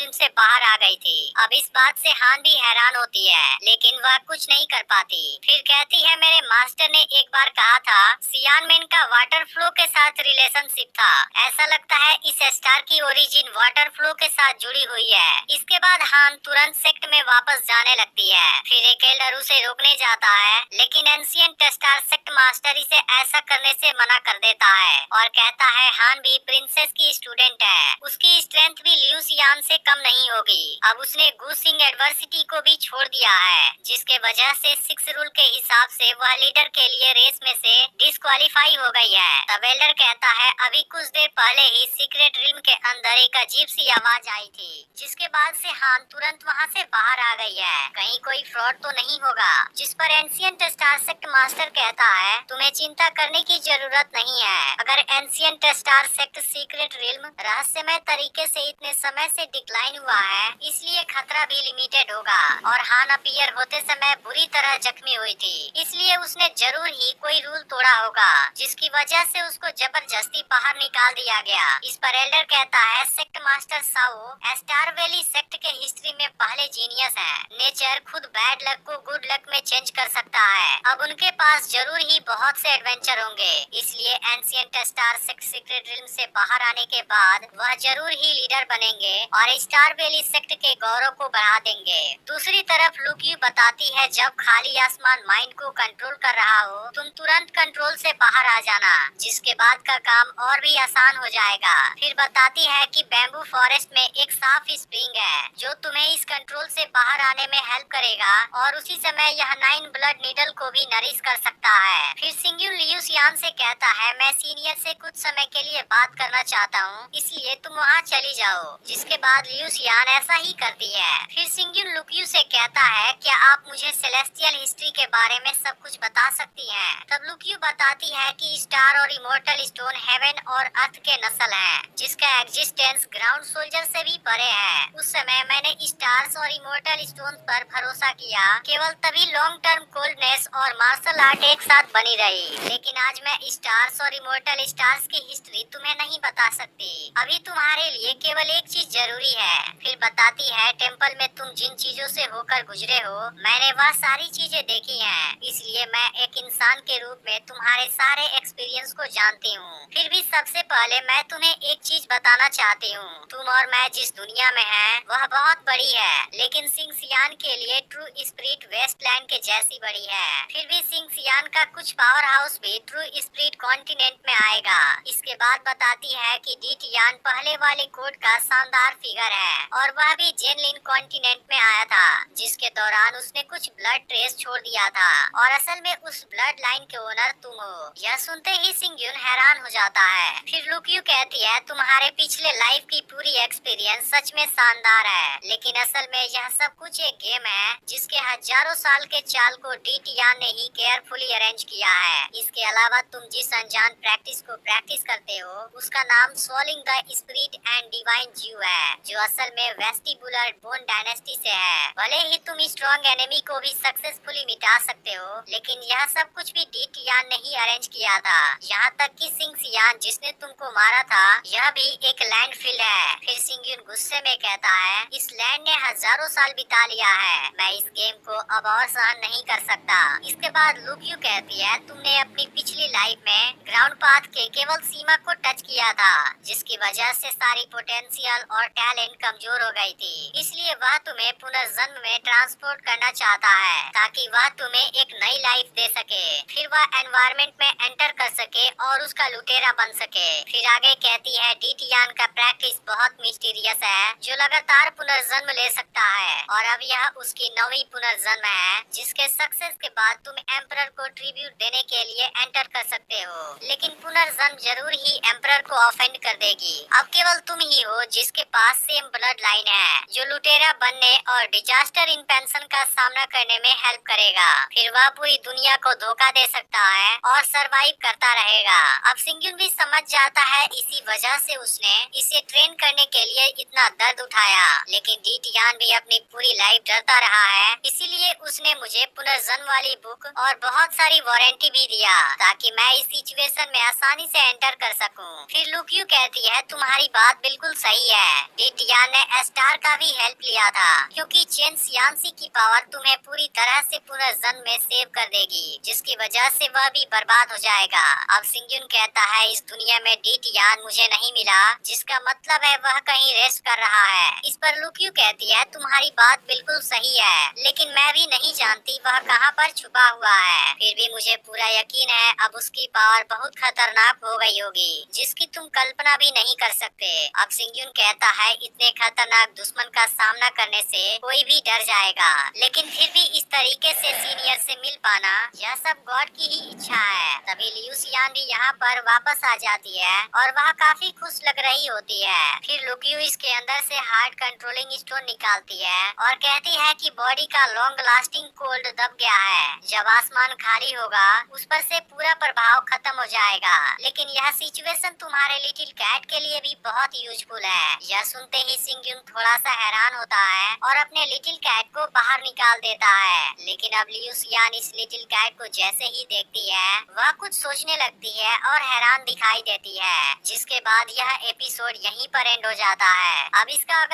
Realm से बाहर आ गई थी। अब इस बात से हान भी हैरान होती है, लेकिन वह कुछ नहीं कर पाती। फिर कहती है मेरे मास्टर ने एक बार कहा था सियान मैन का वाटर फ्लो के साथ रिलेशनशिप था। ऐसा लगता है इस स्टार की ओरिजिन वाटर फ्लो के साथ जुड़ी हुई है। इसके बाद हान तुरंत सेक्ट में वापस जाने लगती है। फिर एक एल्डर उसे रोकने जाता है, लेकिन एंशिएंट स्टार सेक्ट मास्टर इसे ऐसा करने से मना कर देता है और कहता है हान भी प्रिंसेस की स्टूडेंट है, उसकी स्ट्रेंथ भी लियू सियान से कम नहीं होगी। अब उसने गुसिंग एडवर्सिटी को भी छोड़ दिया है, जिसके वजह से 6 रूल के हिसाब से वह लीडर के लिए रेस में से डिस्क्वालीफाई हो गई है। तब एल्डर कहता है अभी कुछ देर पहले ही सीक्रेट रिल्म के अंदर एक अजीब सी आवाज आई थी, जिसके बाद से हान तुरंत वहाँ से बाहर आ गई है। कहीं कोई फ्रॉड तो नहीं होगा? जिस पर एंशिएंट स्टार सेक्ट मास्टर कहता है तुम्हें चिंता करने की जरूरत नहीं है। अगर ancient star sect secret realm रहस्यमय तरीके से इतने समय से डिक्लाइन हुआ है, इसलिए खतरा भी लिमिटेड होगा। और हान अपीयर होते समय बुरी तरह जख्मी हुई थी, इसलिए उसने जरूर ही कोई रूल तोड़ा होगा, जिसकी वजह से उसको जबरदस्ती बाहर निकाल दिया गया। इस पर एल्डर कहता है sect master Sao star valley sect के हिस्ट्री में पहले जीनियस है। नेचर खुद बैड लक को गुड लक में चेंज कर सकता है। अब उनके पास जरूर ही बहुत से एडवेंचर होंगे, इसलिए ancient star sect secret realm से बाहर आने के बाद वह जरूर ही लीडर बनेंगे और स्टार वैली सेक्ट के गौरव को बढ़ा देंगे। दूसरी तरफ लुक्यू बताती है जब खाली आसमान माइंड को कंट्रोल कर रहा हो तुम तुरंत कंट्रोल से बाहर आ जाना, जिसके बाद का काम और भी आसान हो जाएगा। फिर बताती है कि बैम्बू फॉरेस्ट में एक साफ स्प्रिंग है जो तुम्हें इस कंट्रोल से बाहर आने में हेल्प करेगा और उसी समय यह 9 ब्लड नीडल को भी नरिश कर सकता है। फिर सिंग्यून लियू सियान से कहता है मैं सीनियर से कुछ समय के लिए बात करना चाहता हूँ, इसलिए तुम वहाँ चली जाओ। जिसके बाद लियू सियान ऐसा ही करती है। फिर सिंग्यून लुक्यू से कहता है क्या आप मुझे सेलेस्टियल हिस्ट्री के बारे में सब कुछ बता सकती हैं? तब लुक्यू बताती है कि स्टार और इमोर्टल स्टोन हेवन और अर्थ के नस्ल है, जिसका एग्जिस्टेंस ग्राउंड सोल्जर से भी परे है। उस समय मैंने स्टार्स और इमोर्टल स्टोन पर भरोसा किया, केवल तभी लॉन्ग टर्म कोल्डनेस और मार्शल आर्ट एक साथ बनी रही। लेकिन आज मैं स्टार्स और इमोर्टल स्टार्स की हिस्ट्री तुम्हें नहीं बता सकती। अभी तुम्हारे लिए केवल एक चीज जरूरी है। फिर बताती है टेम्पल में तुम जिन चीजों से होकर गुजरे हो मैंने वह सारी चीजें देखी हैं, इसलिए मैं एक इंसान के रूप में तुम्हारे सारे एक्सपीरियंस को जानती हूँ। फिर भी सबसे पहले मैं तुम्हें एक चीज बताना चाहती हूँ, तुम और मैं जिस दुनिया में हैं वह बहुत बड़ी है, लेकिन सिंगसियान के लिए ट्रू स्पिरिट वेस्टलैंड के जैसी बड़ी है। फिर भी सिंगसियान का कुछ पावर हाउस भी ट्रू स्पिरिट कॉन्टिनेंट में आएगा। इसके बाद बताती है कि डीटियान पहले वाले कोड का शानदार फिगर है और वह भी जेनलिन कॉन्टिनेंट में आया था, जिसके दौरान उसने कुछ ब्लड ट्रेस छोड़ दिया था और असल में उस ब्लड लाइन के ओनर तुम हो। यह सुनते ही सिंग्यून हैरान हो जाता है। फिर लुक्यू कहती है तुम्हारे पिछले लाइफ की पूरी एक्सपीरियंस सच में शानदार है, लेकिन असल में यह सब कुछ एक गेम है जिसके हजारों साल के चाल को डीटियान ने ही केयरफुली अरेंज किया है। इसके अलावा तुम जिस अनजान प्रैक्टिस को प्रैक्टिस करते हो उसका नाम swallowing the spirit and divine ज्यू है, जो असल में वेस्टिबुलर बोन डायनेस्टी से है। भले ही तुम स्ट्रॉन्ग एनिमी को भी सक्सेसफुली मिटा सकते हो, लेकिन यह सब कुछ भी डीटियान ने ही अरेंज किया था। यहाँ तक कि सिंगसियान जिसने तुमको मारा था यह भी एक लैंडफिल है। फिर सिंग्यून गुस्से में कहता है इस लैंड ने हजारों साल बिता लिया है, मैं इस गेम को अब और सहन नहीं कर सकता। इसके बाद लुक्यू कहती है तुमने अपनी पिछली लाइफ में ग्राउंड पाथ के केवल सीमा को टच किया था, जिसकी वजह से सारी पोटेंशियल और टैलेंट कमजोर हो गई थी। इसलिए वह तुम्हें पुनर्जन्म में ट्रांसपोर्ट करना चाहता है ताकि वह तुम्हें एक नई लाइफ दे सके, फिर वह एनवायरमेंट में एंटर कर सके और उसका लुटेरा बन सके। फिर आगे कहती है डीटियान का प्रैक्टिस बहुत मिस्टीरियस है जो लगातार पुनर्जन्म ले सकता है और अब यह उसकी 9वीं पुनर्जन्म है, जिसके सक्सेस के बाद तुम एम्परर को ट्रिब्यूट देने के लिए एंटर कर सकते हो। लेकिन पुनर्जन्म जरूर ही एम्परर को ऑफेंड कर देगी। अब केवल तुम ही हो जिसके पास सेम ब्लड लाइन है जो लुटेरा बनने और डिजास्टर इन पेंशन का सामना करने में हेल्प करेगा। फिर वह पूरी दुनिया को धोखा दे सकता है और सरवाइव करता रहेगा। अब सिंग्यून भी समझ जाता है, इसी वजह से उसने इसे ट्रेन करने के लिए इतना दर्द उठाया। लेकिन डीटियान भी अपनी पूरी लाइफ डरता रहा है, इसीलिए उसने मुझे पुनर्जन्म वाली बुक और बहुत सारी वारंटी भी दिया ताकि मैं इस सिचुएशन में आसानी से एंटर कर सकूं। फिर लुक्यू कहती है तुम्हारी बात बिल्कुल सही है, डीटियान सियान ने स्टार का भी हेल्प लिया था, क्योंकि चेन सियांसी की पावर तुम्हें पूरी तरह से पुनर्जन्म में सेव कर देगी, जिसकी वजह से वह भी बर्बाद हो जाएगा। अब सिंगयुन कहता है इस दुनिया में डी टियान मुझे नहीं मिला, जिसका मतलब है वह कहीं रेस्ट कर रहा है। इस पर लुक्यू कहती है तुम्हारी बात बिल्कुल सही है, लेकिन मैं भी नहीं जानती वह कहाँ पर छुपा हुआ है। फिर भी मुझे पूरा यकीन है अब उसकी पावर बहुत खतरनाक हो गई होगी, जिसकी तुम कल्पना भी नहीं कर सकते। अब सिंगयुन कहता है इतने खतरनाक दुश्मन का सामना करने से कोई भी डर जाएगा, लेकिन फिर भी इस तरीके से सीनियर से मिल पाना यह सब गॉड की ही इच्छा है। तभी लियू सियान भी यहाँ पर वापस आ जाती है और वह काफी खुश लग रही होती है। फिर लुक्यू इसके अंदर से हार्ट कंट्रोलिंग स्टोन निकालती है और कहती है कि बॉडी का लॉन्ग लास्टिंग कोल्ड दब गया है, जब आसमान खाली होगा उस पर से पूरा प्रभाव खत्म हो जाएगा। लेकिन यह सिचुएशन तुम्हारे लिटिल कैट के लिए भी बहुत यूजफुल है। यह सुनते ही सिंगयुन थोड़ा सा हैरान होता है और अपने लिटिल कैट को बाहर निकाल देता है। लेकिन अब लियू सियान इस लिटिल कैट को जैसे ही देखती है वह कुछ सोचने लगती है और हैरान दिखाई देती है, जिसके बाद यह एपिसोड यहीं पर एंड हो जाता है। अब इसका अगर